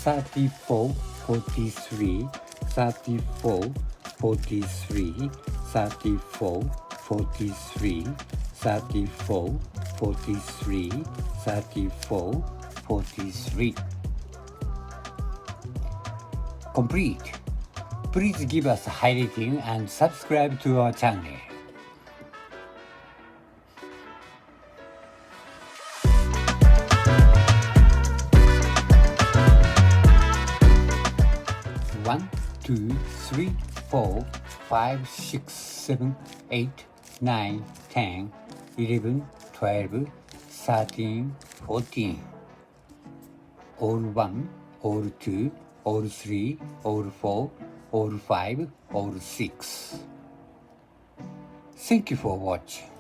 34, 43, 34, 43, 34, 43, 34, 43, 34, 43. Complete. Please give us a high rating and subscribe to our channel. One, two, three, 4, 5, 6, 7, 8, 9, 10, 11, 12, 13, 14. All 1, all 2, all 3, all 4, all 5, all 6. Thank you for watching.